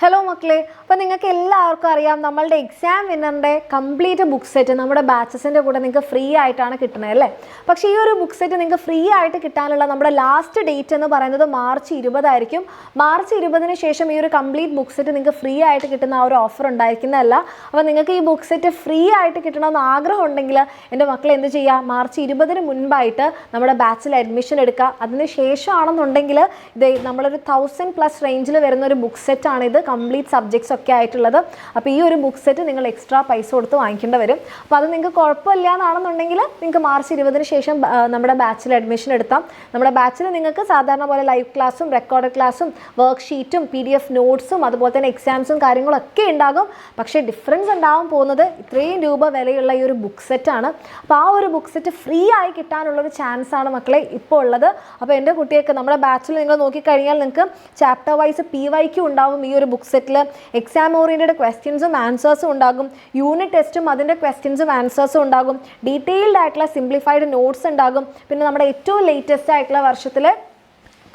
Hello മക്കളെ, അപ്പോൾ നിങ്ങൾക്ക് എല്ലാവർക്കും അറിയാം നമ്മളുടെ എക്സാം വിന്നറിൻ്റെ കംപ്ലീറ്റ് ബുക്ക് സെറ്റ് നമ്മുടെ ബാച്ചസിൻ്റെ കൂടെ നിങ്ങൾക്ക് ഫ്രീ ആയിട്ടാണ് കിട്ടുന്നത് അല്ലേ. പക്ഷേ ഈ ഒരു ബുക്ക് സെറ്റ് നിങ്ങൾക്ക് ഫ്രീ ആയിട്ട് കിട്ടാനുള്ള നമ്മുടെ ലാസ്റ്റ് ഡേറ്റ് എന്ന് പറയുന്നത് മാർച്ച് 20 ആയിരിക്കും. മാർച്ച് 20-ന് ശേഷം ഈ ഒരു കംപ്ലീറ്റ് ബുക്ക് സെറ്റ് നിങ്ങൾക്ക് ഫ്രീ ആയിട്ട് കിട്ടുന്ന ആ ഒരു ഓഫർ ഉണ്ടായിരിക്കുന്നതല്ല. അപ്പോൾ നിങ്ങൾക്ക് ഈ ബുക്ക് സെറ്റ് ഫ്രീ ആയിട്ട് കിട്ടണമെന്ന് ആഗ്രഹം ഉണ്ടെങ്കിൽ എൻ്റെ മക്കളെ എന്ത് ചെയ്യുക, മാർച്ച് 20-ന് മുൻപായിട്ട് നമ്മുടെ ബാച്ചിൽ അഡ്മിഷൻ എടുക്കുക. അതിന് ശേഷമാണെന്നുണ്ടെങ്കിൽ ഇത് നമ്മളൊരു 1000+ റേഞ്ചിൽ വരുന്ന ഒരു ബുക്ക് സെറ്റാണ് ഇത്, കംപ്ലീറ്റ് സബ്ജക്ട്സ് ഒക്കെ ആയിട്ടുള്ളത്. അപ്പോൾ ഈ ഒരു ബുക്ക് സെറ്റ് നിങ്ങൾ എക്സ്ട്രാ പൈസ കൊടുത്ത് വാങ്ങിക്കേണ്ടി വരും. അപ്പോൾ അത് നിങ്ങൾക്ക് കുഴപ്പമില്ല എന്നാണെന്നുണ്ടെങ്കിൽ നിങ്ങൾക്ക് മാർച്ച് 20-ന് ശേഷം നമ്മുടെ ബാച്ചിൽ അഡ്മിഷൻ എടുത്താം. നമ്മുടെ ബാച്ചിൽ നിങ്ങൾക്ക് സാധാരണ പോലെ ലൈവ് ക്ലാസ്സും റെക്കോർഡ് ക്ലാസ്സും വർക്ക് ഷീറ്റും PDF നോട്ട്സും അതുപോലെ തന്നെ എക്സാംസും കാര്യങ്ങളൊക്കെ ഉണ്ടാകും. പക്ഷേ ഡിഫറൻസ് ഉണ്ടാവാൻ പോകുന്നത് ഇത്രയും രൂപ വിലയുള്ള ഈ ഒരു ബുക്ക് സെറ്റാണ്. അപ്പോൾ ആ ഒരു ബുക്ക് സെറ്റ് ഫ്രീ ആയി കിട്ടാനുള്ളൊരു ചാൻസാണ് മക്കളെ ഇപ്പോൾ ഉള്ളത്. അപ്പോൾ എൻ്റെ കുട്ടിയൊക്കെ നമ്മുടെ ബാച്ചിൽ നിങ്ങൾ നോക്കിക്കഴിഞ്ഞാൽ നിങ്ങൾക്ക് ചാപ്റ്റർ വൈസ് PYQ ഉണ്ടാവും. ഈ ഒരു ബുക്ക് സെറ്റിൽ എക്സാം ഓറിയൻറ്റഡ് ക്വസ്റ്റ്യൻസും ആൻസേഴ്സും ഉണ്ടാകും. യൂണിറ്റ് ടെസ്റ്റും അതിൻ്റെ ക്വസ്റ്റ്യൻസും ആൻസേഴ്സും ഉണ്ടാകും. ഡീറ്റെയിൽഡ് ആയിട്ടുള്ള സിംപ്ലിഫൈഡ് നോട്ട്സ് ഉണ്ടാകും. പിന്നെ നമ്മുടെ ഏറ്റവും ലേറ്റസ്റ്റ് ആയിട്ടുള്ള വർഷത്തിലെ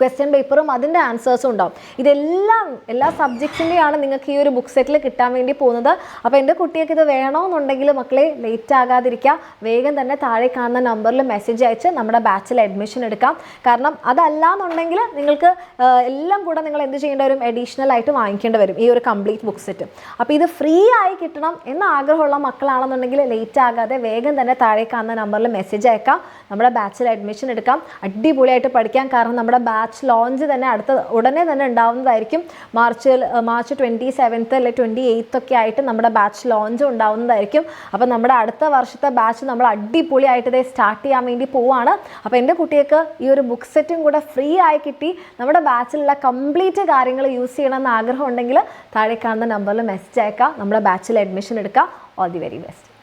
ക്വസ്റ്റ്യൻ പേപ്പറും അതിൻ്റെ ആൻസേഴ്സും ഉണ്ടാവും. എല്ലാ സബ്ജക്ട്സിൻ്റെയാണ് നിങ്ങൾക്ക് ഈ ഒരു ബുക്ക് സെറ്റിൽ കിട്ടാൻ വേണ്ടി പോകുന്നത്. അപ്പോൾ എൻ്റെ കുട്ടിയൊക്കെ ഇത് വേണമെന്നുണ്ടെങ്കിൽ മക്കളെ ലേറ്റ് ആകാതിരിക്കുക, വേഗം തന്നെ താഴെ കാണുന്ന നമ്പറിൽ മെസ്സേജ് അയച്ച് നമ്മുടെ ബാച്ചിൽ അഡ്മിഷൻ എടുക്കാം. കാരണം അതല്ല എന്നുണ്ടെങ്കിൽ നിങ്ങൾക്ക് എല്ലാം കൂടെ നിങ്ങൾ എന്ത് ചെയ്യേണ്ട വരും, അഡീഷണൽ ആയിട്ട് വാങ്ങിക്കേണ്ടി വരും ഈ ഒരു കംപ്ലീറ്റ് ബുക്ക് സെറ്റ്. അപ്പോൾ ഇത് ഫ്രീ ആയി കിട്ടണം എന്ന ആഗ്രഹമുള്ള മക്കളാണെന്നുണ്ടെങ്കിൽ ലേറ്റ് ആകാതെ വേഗം തന്നെ താഴെ കാണുന്ന നമ്പറിൽ മെസ്സേജ് അയക്കാം, നമ്മുടെ ബാച്ചിൽ അഡ്മിഷൻ എടുക്കാം. അടിപൊളിയായിട്ട് പഠിക്കാം. കാരണം നമ്മുടെ ബാച്ച് ലോഞ്ച് തന്നെ ഉടനെ തന്നെ ഉണ്ടാവുന്നതായിരിക്കും. മാർച്ച് 27th അല്ലെ 28th ഒക്കെ ആയിട്ട് നമ്മുടെ ബാച്ച് ലോഞ്ച് ഉണ്ടാവുന്നതായിരിക്കും. അപ്പോൾ നമ്മുടെ അടുത്ത വർഷത്തെ ബാച്ച് നമ്മൾ അടിപൊളിയായിട്ട് ഇതേ സ്റ്റാർട്ട് ചെയ്യാൻ വേണ്ടി പോവുകയാണ്. അപ്പോൾ എൻ്റെ കുട്ടികൾക്ക് ഈ ഒരു ബുക്ക് സെറ്റും കൂടെ ഫ്രീ ആയി കിട്ടി നമ്മുടെ ബാച്ചിലുള്ള കംപ്ലീറ്റ് കാര്യങ്ങൾ യൂസ് ചെയ്യണമെന്ന് ആഗ്രഹം ഉണ്ടെങ്കിൽ താഴെ കാണുന്ന നമ്പറിൽ മെസ്സേജ് അയക്കാം, നമ്മുടെ ബാച്ചിൽ അഡ്മിഷൻ എടുക്കാം. All the very best.